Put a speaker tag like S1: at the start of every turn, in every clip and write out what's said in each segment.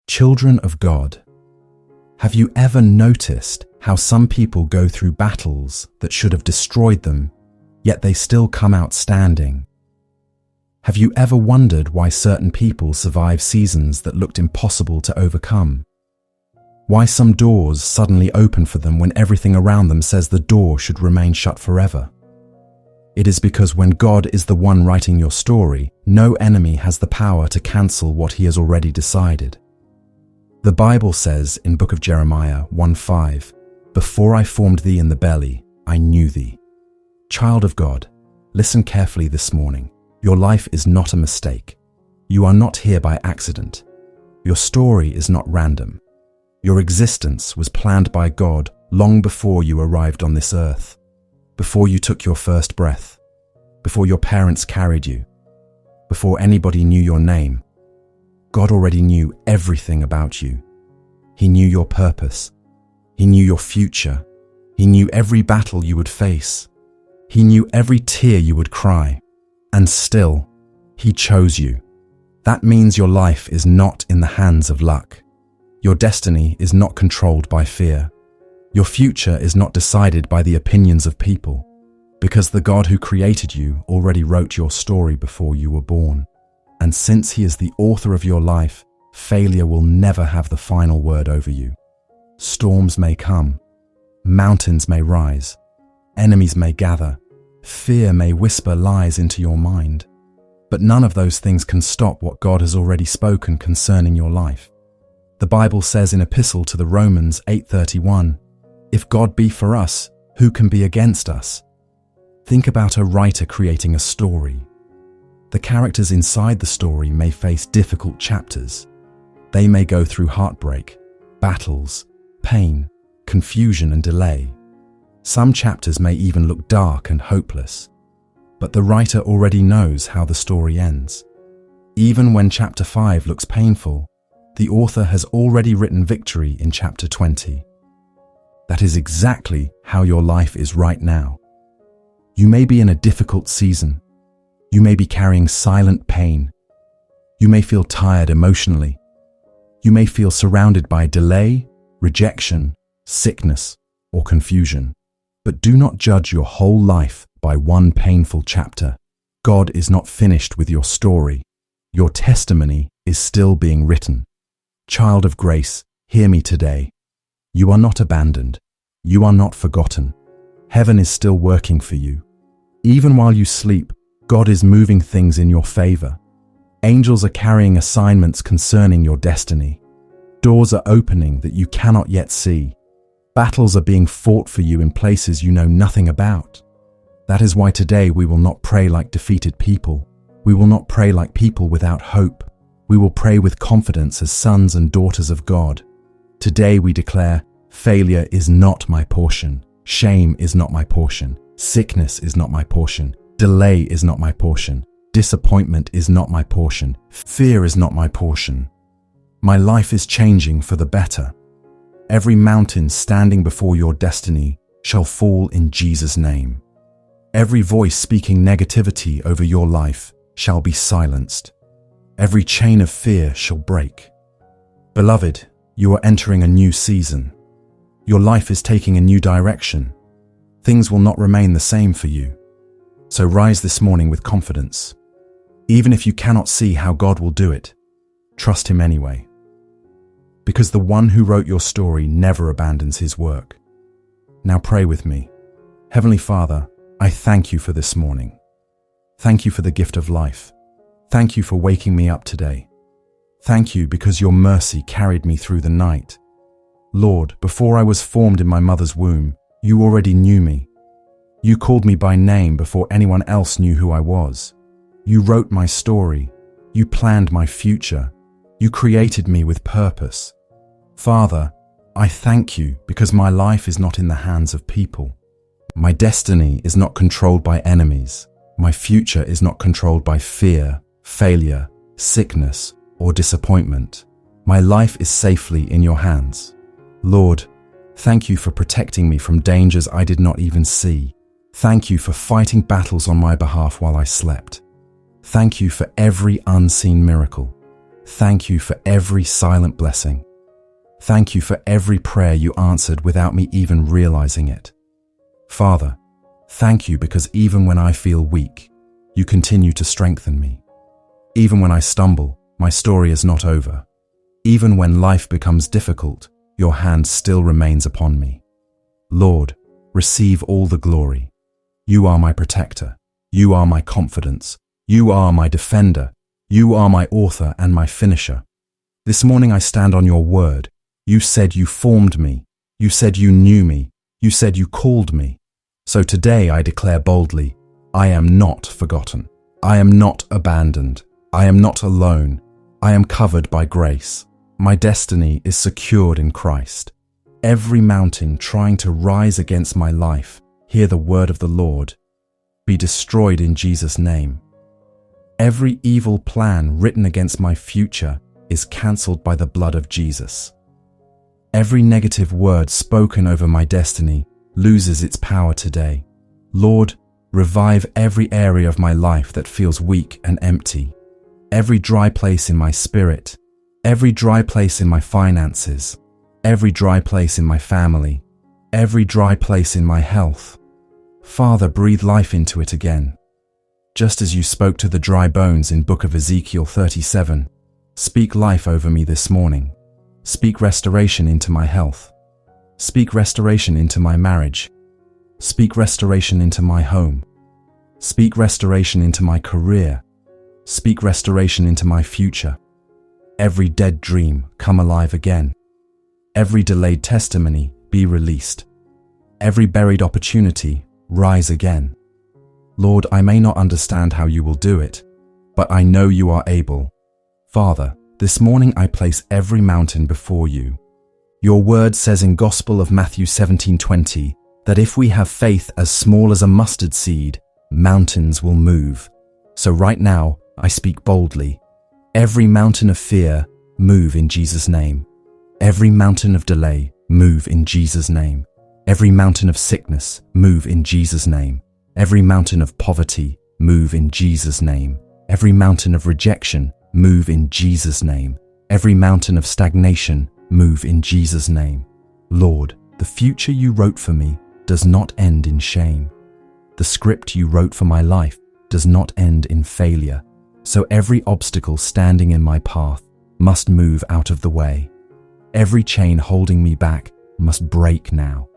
S1: Children of God, have you ever noticed how some people go through battles that should have destroyed them, yet they still come out standing? Have you ever wondered why certain people survive seasons that looked impossible to overcome? Why some doors suddenly open for them when everything around them says the door should remain shut forever? It is because when God is the one writing your story, no enemy has the power to cancel what he has already decided. The Bible says in Book of Jeremiah 1:5, "Before I formed thee in the belly, I knew thee." Child of God, listen carefully this morning. Your life is not a mistake. You are not here by accident. Your story is not random. Your existence was planned by God long before you arrived on this earth, before you took your first breath, before your parents carried you, before anybody knew your name. God already knew everything about you. He knew your purpose. He knew your future. He knew every battle you would face. He knew every tear you would cry. And still, he chose you. That means your life is not in the hands of luck. Your destiny is not controlled by fear. Your future is not decided by the opinions of people, because the God who created you already wrote your story before you were born. And since he is the author of your life, failure will never have the final word over you. Storms may come, mountains may rise, enemies may gather, fear may whisper lies into your mind, but none of those things can stop what God has already spoken concerning your life. The Bible says in Epistle to the Romans 8:31, "If God be for us, who can be against us?" Think about a writer creating a story. The characters inside the story may face difficult chapters. They may go through heartbreak, battles, pain, confusion and delay. Some chapters may even look dark and hopeless, but the writer already knows how the story ends. Even when chapter 5 looks painful, the author has already written victory in chapter 20. That is exactly how your life is right now. You may be in a difficult season. You may be carrying silent pain. You may feel tired emotionally. You may feel surrounded by delay, rejection, sickness, or confusion. But do not judge your whole life by one painful chapter. God is not finished with your story. Your testimony is still being written. Child of grace, hear me today. You are not abandoned. You are not forgotten. Heaven is still working for you. Even while you sleep, God is moving things in your favor. Angels are carrying assignments concerning your destiny. Doors are opening that you cannot yet see. Battles are being fought for you in places you know nothing about. That is why today we will not pray like defeated people. We will not pray like people without hope. We will pray with confidence as sons and daughters of God. Today we declare, failure is not my portion. Shame is not my portion. Sickness is not my portion. Delay is not my portion. Disappointment is not my portion. Fear is not my portion. My life is changing for the better. Every mountain standing before your destiny shall fall in Jesus' name. Every voice speaking negativity over your life shall be silenced. Every chain of fear shall break. Beloved, you are entering a new season. Your life is taking a new direction. Things will not remain the same for you. So rise this morning with confidence. Even if you cannot see how God will do it, trust him anyway. Because the one who wrote your story never abandons his work. Now pray with me. Heavenly Father, I thank you for this morning. Thank you for the gift of life. Thank you for waking me up today. Thank you because your mercy carried me through the night. Lord, before I was formed in my mother's womb, you already knew me. You called me by name before anyone else knew who I was. You wrote my story. You planned my future. You created me with purpose. Father, I thank you because my life is not in the hands of people. My destiny is not controlled by enemies. My future is not controlled by fear, failure, sickness, or disappointment. My life is safely in your hands. Lord, thank you for protecting me from dangers I did not even see. Thank you for fighting battles on my behalf while I slept. Thank you for every unseen miracle. Thank you for every silent blessing. Thank you for every prayer you answered without me even realizing it. Father, thank you because even when I feel weak, you continue to strengthen me. Even when I stumble, my story is not over. Even when life becomes difficult, your hand still remains upon me. Lord, receive all the glory. You are my protector. You are my confidence. You are my defender. You are my author and my finisher. This morning I stand on your word. You said you formed me. You said you knew me. You said you called me. So today I declare boldly, I am not forgotten. I am not abandoned. I am not alone. I am covered by grace. My destiny is secured in Christ. Every mountain trying to rise against my life, hear the word of the Lord. Be destroyed in Jesus' name. Every evil plan written against my future is cancelled by the blood of Jesus. Every negative word spoken over my destiny loses its power today. Lord, revive every area of my life that feels weak and empty. Every dry place in my spirit, every dry place in my finances, every dry place in my family, every dry place in my health. Father, breathe life into it again. Just as you spoke to the dry bones in book of Ezekiel 37, speak life over me this morning. Speak restoration into my health. Speak restoration into my marriage. Speak restoration into my home. Speak restoration into my career. Speak restoration into my future. Every dead dream come alive again. Every delayed testimony be released. Every buried opportunity rise again. Lord, I may not understand how you will do it, but I know you are able. Father, this morning I place every mountain before you. Your word says in Gospel of Matthew 17:20 that if we have faith as small as a mustard seed, mountains will move. So right now, I speak boldly. Every mountain of fear, move in Jesus' name. Every mountain of delay, move in Jesus' name. Every mountain of sickness, move in Jesus' name. Every mountain of poverty, move in Jesus' name. Every mountain of rejection, move in Jesus' name. Every mountain of stagnation, move in Jesus' name. Lord, the future you wrote for me does not end in shame. The script you wrote for my life does not end in failure. So every obstacle standing in my path must move out of the way. Every chain holding me back must break now.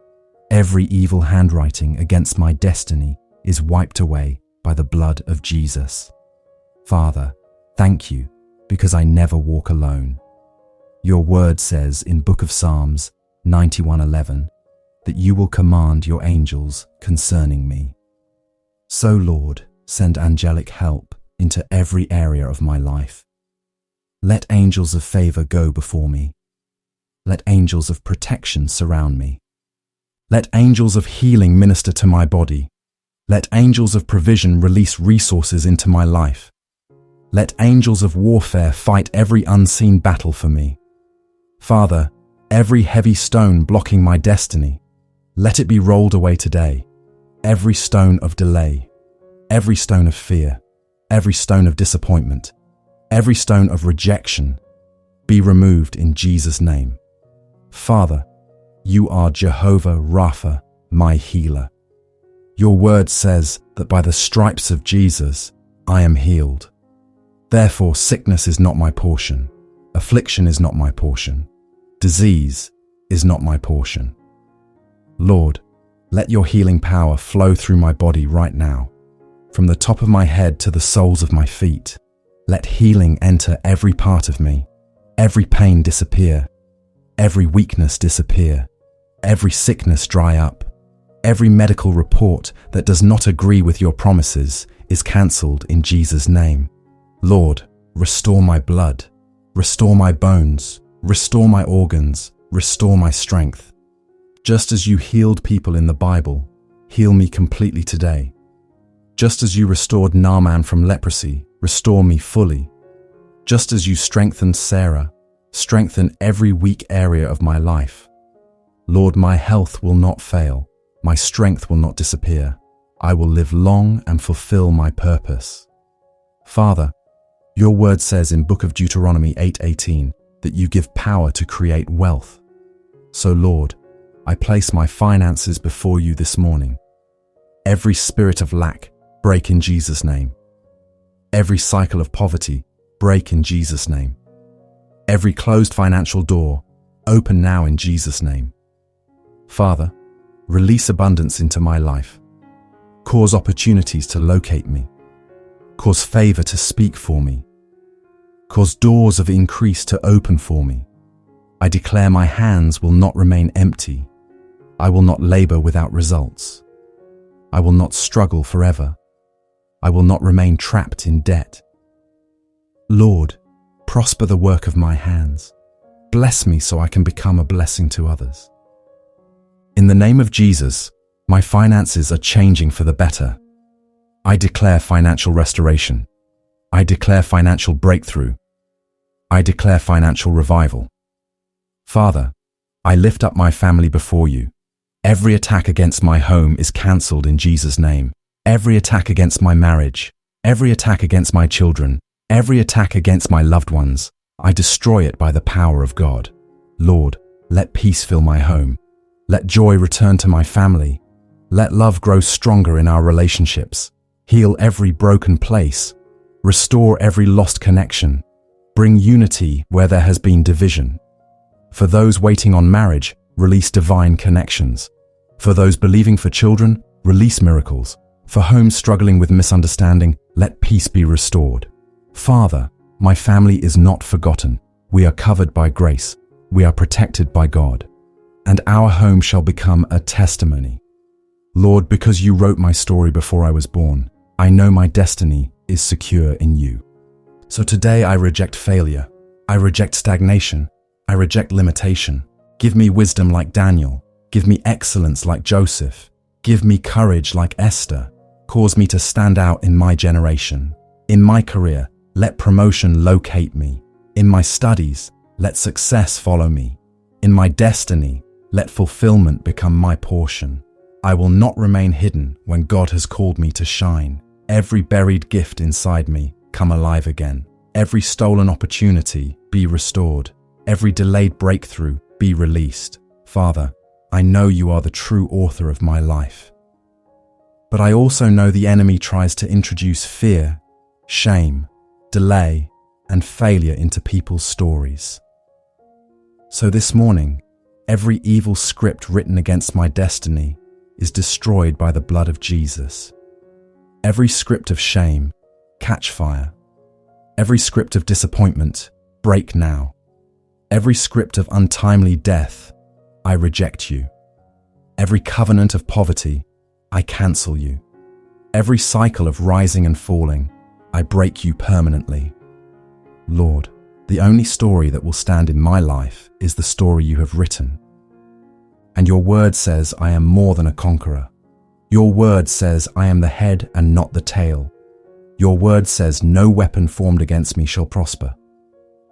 S1: Every evil handwriting against my destiny is wiped away by the blood of Jesus. Father, thank you because I never walk alone. Your word says in Book of Psalms 91:11 that you will command your angels concerning me. So Lord, send angelic help into every area of my life. Let angels of favor go before me. Let angels of protection surround me. Let angels of healing minister to my body. Let angels of provision release resources into my life. Let angels of warfare fight every unseen battle for me. Father, every heavy stone blocking my destiny, let it be rolled away today. Every stone of delay, every stone of fear, every stone of disappointment, every stone of rejection, be removed in Jesus' name. Father, you are Jehovah Rapha, my healer. Your word says that by the stripes of Jesus, I am healed. Therefore, sickness is not my portion. Affliction is not my portion. Disease is not my portion. Lord, let your healing power flow through my body right now. From the top of my head to the soles of my feet, let healing enter every part of me. Every pain disappear. Every weakness disappear. Every sickness dry up. Every medical report that does not agree with your promises is cancelled in Jesus' name. Lord, restore my blood. Restore my bones. Restore my organs. Restore my strength. Just as you healed people in the Bible, heal me completely today. Just as you restored Naaman from leprosy, restore me fully. Just as you strengthened Sarah, strengthen every weak area of my life. Lord, my health will not fail. My strength will not disappear. I will live long and fulfill my purpose. Father, Your word says in book of Deuteronomy 8:18 that you give power to create wealth. So Lord, I place my finances before you this morning. Every spirit of lack, break in Jesus' name. Every cycle of poverty, break in Jesus' name. Every closed financial door, open now in Jesus' name. Father, release abundance into my life. Cause opportunities to locate me. Cause favor to speak for me. Cause doors of increase to open for me. I declare my hands will not remain empty. I will not labor without results. I will not struggle forever. I will not remain trapped in debt. Lord, prosper the work of my hands. Bless me so I can become a blessing to others. In the name of Jesus, my finances are changing for the better. I declare financial restoration. I declare financial breakthrough. I declare financial revival. Father, I lift up my family before you. Every attack against my home is cancelled in Jesus' name. Every attack against my marriage, every attack against my children, every attack against my loved ones, I destroy it by the power of God. Lord, let peace fill my home. Let joy return to my family. Let love grow stronger in our relationships. Heal every broken place. Restore every lost connection. Bring unity where there has been division. For those waiting on marriage, release divine connections. For those believing for children, release miracles. For homes struggling with misunderstanding, let peace be restored. Father, my family is not forgotten. We are covered by grace. We are protected by God. And our home shall become a testimony. Lord, because you wrote my story before I was born, I know my destiny is secure in you. So today I reject failure. I reject stagnation. I reject limitation. Give me wisdom like Daniel. Give me excellence like Joseph. Give me courage like Esther. Cause me to stand out in my generation. In my career, let promotion locate me. In my studies, let success follow me. In my destiny, let fulfillment become my portion. I will not remain hidden when God has called me to shine. Every buried gift inside me come alive again. Every stolen opportunity be restored. Every delayed breakthrough be released. Father, I know you are the true author of my life. But I also know the enemy tries to introduce fear, shame, delay, and failure into people's stories. So this morning, every evil script written against my destiny is destroyed by the blood of Jesus. Every script of shame, catch fire. Every script of disappointment, break now. Every script of untimely death, I reject you. Every covenant of poverty, I cancel you. Every cycle of rising and falling, I break you permanently. Lord, the only story that will stand in my life is the story you have written. And your word says I am more than a conqueror. Your word says I am the head and not the tail. Your word says no weapon formed against me shall prosper.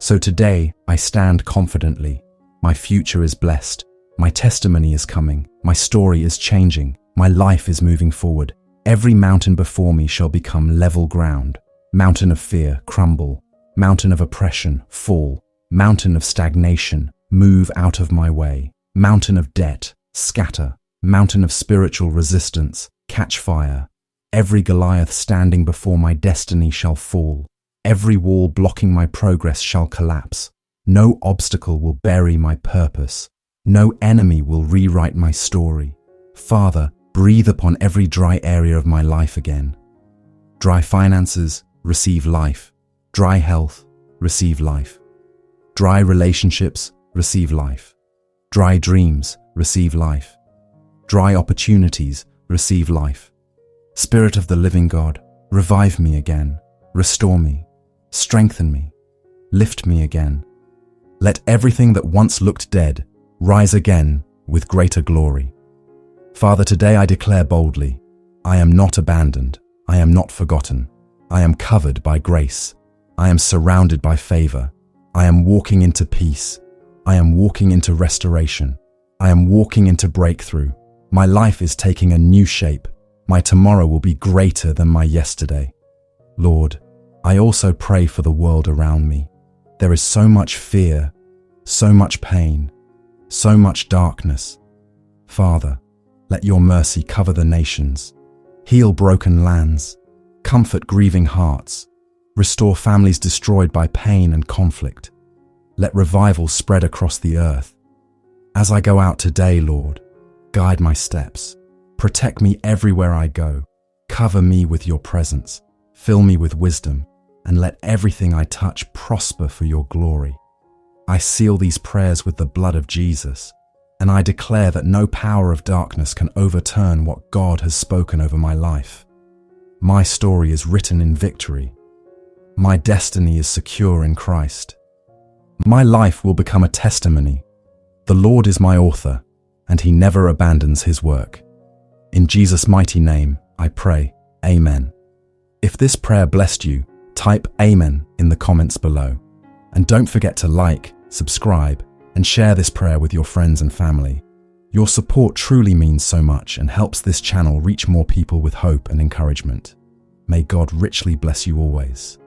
S1: So today I stand confidently. My future is blessed. My testimony is coming. My story is changing. My life is moving forward. Every mountain before me shall become level ground. Mountain of fear, crumble. Mountain of oppression, fall. Mountain of stagnation, move out of my way. Mountain of debt, scatter. Mountain of spiritual resistance, catch fire. Every Goliath standing before my destiny shall fall. Every wall blocking my progress shall collapse. No obstacle will bury my purpose. No enemy will rewrite my story. Father, breathe upon every dry area of my life again. Dry finances, receive life. Dry health, receive life. Dry relationships, receive life. Dry dreams, receive life. Dry opportunities, receive life. Spirit of the living God, revive me again. Restore me. Strengthen me. Lift me again. Let everything that once looked dead rise again with greater glory. Father, today I declare boldly, I am not abandoned. I am not forgotten. I am covered by grace. I am surrounded by favor. I am walking into peace. I am walking into restoration. I am walking into breakthrough. My life is taking a new shape. My tomorrow will be greater than my yesterday. Lord, I also pray for the world around me. There is so much fear, so much pain, so much darkness. Father, let your mercy cover the nations, heal broken lands, comfort grieving hearts, restore families destroyed by pain and conflict. Let revival spread across the earth. As I go out today, Lord, guide my steps. Protect me everywhere I go. Cover me with your presence. Fill me with wisdom, and let everything I touch prosper for your glory. I seal these prayers with the blood of Jesus, and I declare that no power of darkness can overturn what God has spoken over my life. My story is written in victory. My destiny is secure in Christ. My life will become a testimony. The Lord is my author, and he never abandons his work. In Jesus' mighty name, I pray, Amen. If this prayer blessed you, type Amen in the comments below. And don't forget to like, subscribe, and share this prayer with your friends and family. Your support truly means so much and helps this channel reach more people with hope and encouragement. May God richly bless you always.